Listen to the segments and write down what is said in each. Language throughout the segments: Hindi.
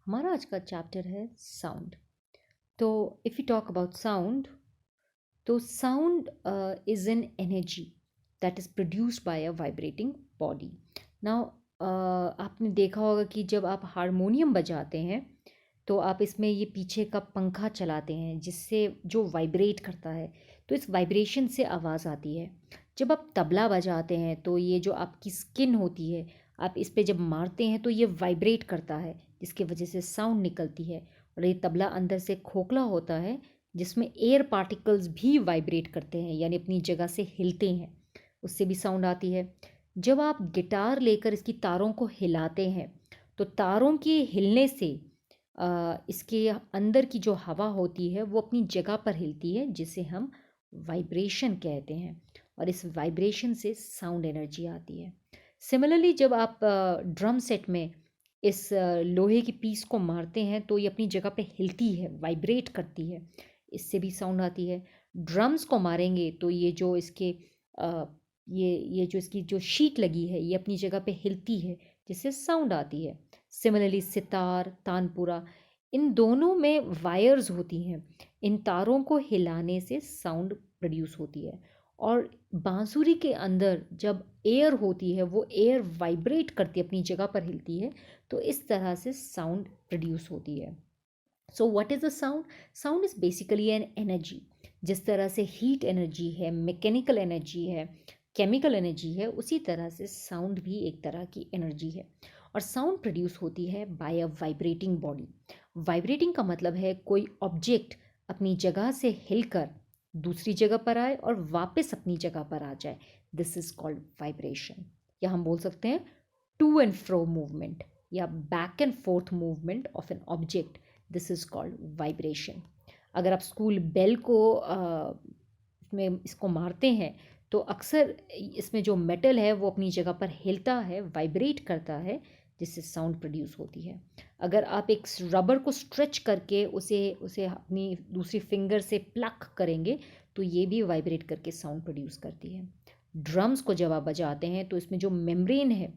हमारा आज का चैप्टर है साउंड। तो if you talk about sound, तो sound is an energy that is produced by a vibrating body. Now आपने देखा होगा कि जब आप हारमोनियम बजाते हैं तो आप इसमें ये पीछे का पंखा चलाते हैं जिससे जो वाइब्रेट करता है, तो इस वाइब्रेशन से आवाज़ आती है। जब आप तबला बजाते हैं तो ये जो आपकी स्किन होती है, आप इस पे जब मारते हैं तो ये वाइब्रेट करता है जिसकी वजह से साउंड निकलती है। और ये तबला अंदर से खोखला होता है जिसमें एयर पार्टिकल्स भी वाइब्रेट करते हैं, यानी अपनी जगह से हिलते हैं, उससे भी साउंड आती है। जब आप गिटार लेकर इसकी तारों को हिलाते हैं तो तारों के हिलने से इसके अंदर की जो हवा होती है वो अपनी जगह पर हिलती है, जिसे हम वाइब्रेशन कहते हैं। और इस वाइब्रेशन से साउंड एनर्जी आती है। सिमिलरली जब आप ड्रम सेट में इस लोहे की पीस को मारते हैं तो ये अपनी जगह पे हिलती है, वाइब्रेट करती है, इससे भी साउंड आती है। ड्रम्स को मारेंगे तो ये जो इसके अ, ये जो इसकी जो शीट लगी है ये अपनी जगह पे हिलती है, जिससे साउंड आती है। सिमिलरली सितार, तानपुरा, इन दोनों में वायर्स होती हैं। इन तारों को हिलाने से साउंड प्रोड्यूस होती है। और बांसुरी के अंदर जब एयर होती है वो एयर वाइब्रेट करती है, अपनी जगह पर हिलती है, तो इस तरह से साउंड प्रोड्यूस होती है। So what is the sound? Sound is basically an energy. जिस तरह से हीट एनर्जी है, मैकेनिकल एनर्जी है, केमिकल एनर्जी है, उसी तरह से साउंड भी एक तरह की एनर्जी है। और साउंड प्रोड्यूस होती है by a vibrating body. Vibrating का मतलब है कोई ऑब्जेक्ट अपनी जगह से हिलकर दूसरी जगह पर आए और वापस अपनी जगह पर आ जाए। This is called vibration. या हम बोल सकते हैं टू एंड फ्रो मूवमेंट या back and fourth movement of an object. This is called vibration. अगर आप स्कूल बेल को इसमें इसको मारते हैं तो अक्सर इसमें जो मेटल है वो अपनी जगह पर हिलता है, वाइब्रेट करता है, जिससे साउंड प्रोड्यूस होती है। अगर आप एक रबर को स्ट्रेच करके उसे उसे अपनी दूसरी फिंगर से प्लक करेंगे तो ये भी वाइब्रेट करके साउंड प्रोड्यूस करती है। ड्रम्स को जब आप बजाते हैं तो इसमें जो मेम्ब्रेन है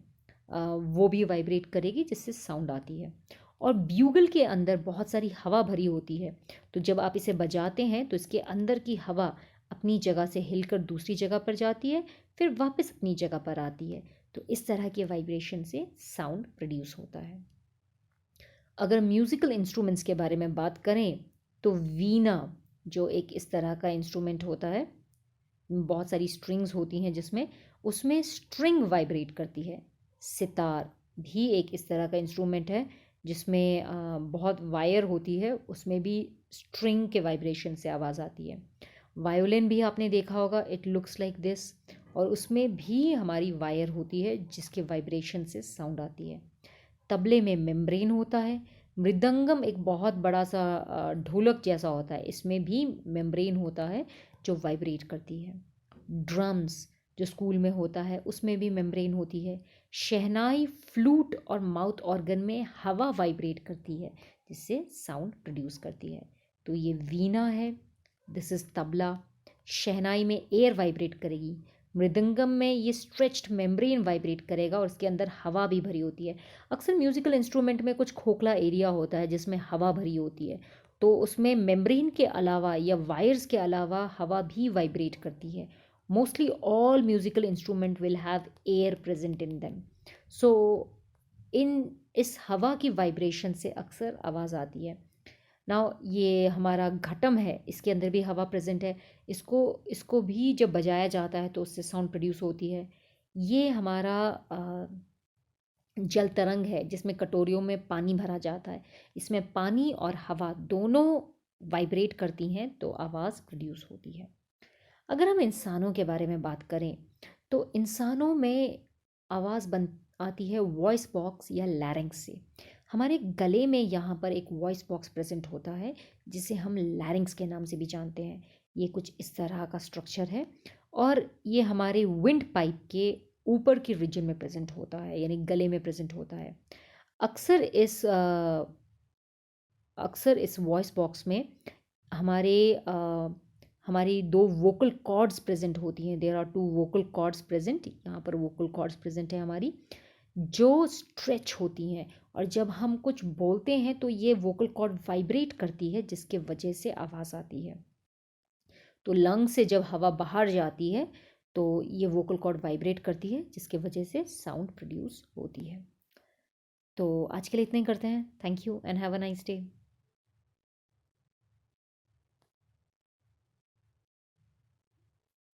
वो भी वाइब्रेट करेगी, जिससे साउंड आती है। और ब्यूगल के अंदर बहुत सारी हवा भरी होती है, तो जब आप इसे बजाते हैं तो इसके अंदर की हवा अपनी जगह से हिलकर दूसरी जगह पर जाती है, फिर वापस अपनी जगह पर आती है। तो इस तरह के वाइब्रेशन से साउंड प्रोड्यूस होता है। अगर म्यूज़िकल इंस्ट्रूमेंट्स के बारे में बात करें तो वीणा जो एक इस तरह का इंस्ट्रूमेंट होता है, बहुत सारी स्ट्रिंग्स होती हैं जिसमें, उसमें स्ट्रिंग वाइब्रेट करती है। सितार भी एक इस तरह का इंस्ट्रूमेंट है जिसमें बहुत वायर होती है, उसमें भी स्ट्रिंग के वाइब्रेशन से आवाज़ आती है। वायोलिन भी आपने देखा होगा, इट लुक्स लाइक दिस, और उसमें भी हमारी वायर होती है जिसके वाइब्रेशन से साउंड आती है। तबले में मेम्ब्रेन होता है। मृदंगम एक बहुत बड़ा सा ढोलक जैसा होता है, इसमें भी मेम्ब्रेन होता है जो वाइब्रेट करती है। ड्रम्स जो स्कूल में होता है उसमें भी मेम्ब्रेन होती है। शहनाई, फ्लूट और माउथ ऑर्गन में हवा वाइब्रेट करती है जिससे साउंड प्रोड्यूस करती है। तो ये वीणा है, दिस इज़ तबला। शहनाई में एयर वाइब्रेट करेगी, मृदंगम में ये स्ट्रेच्ड मेम्ब्रेन वाइब्रेट करेगा और उसके अंदर हवा भी भरी होती है। अक्सर म्यूज़िकल इंस्ट्रूमेंट में कुछ खोखला एरिया होता है जिसमें हवा भरी होती है, तो उसमें मेम्ब्रेन के अलावा या वायर्स के अलावा हवा भी वाइब्रेट करती है। Mostly all musical instrument will have air present in them. So in इस हवा की वाइब्रेशन से अक्सर आवाज़ आती है। नाउ ये हमारा घटम है, इसके अंदर भी हवा प्रेजेंट है। इसको इसको भी जब बजाया जाता है तो उससे साउंड प्रोड्यूस होती है। ये हमारा जल तरंग है जिसमें कटोरियों में पानी भरा जाता है। इसमें पानी और हवा दोनों वाइब्रेट करती हैं तो आवाज़ प्रोड्यूस होती है। अगर हम इंसानों के बारे में बात करें तो इंसानों में आवाज़ बन आती है वॉइस बॉक्स या लैरिंक्स से। हमारे गले में यहाँ पर एक वॉइस बॉक्स प्रेजेंट होता है जिसे हम लैरिंक्स के नाम से भी जानते हैं। ये कुछ इस तरह का स्ट्रक्चर है और ये हमारे विंड पाइप के ऊपर की रीजन में प्रेजेंट होता है, यानी गले में प्रेजेंट होता है। अक्सर इस अक्सर इस वॉइस बॉक्स में हमारे हमारी दो वोकल कॉर्ड्स प्रेजेंट होती हैं। There are two vocal cords present, यहाँ पर वोकल कॉर्ड्स प्रेजेंट है हमारी, जो स्ट्रेच होती हैं, और जब हम कुछ बोलते हैं तो ये वोकल कॉर्ड वाइब्रेट करती है, जिसके वजह से आवाज़ आती है। तो लंग से जब हवा बाहर जाती है तो ये वोकल कॉर्ड वाइब्रेट करती है, जिसके वजह से साउंड प्रोड्यूस होती है। तो आज के लिए इतना ही करते हैं। Thank you and have a nice day.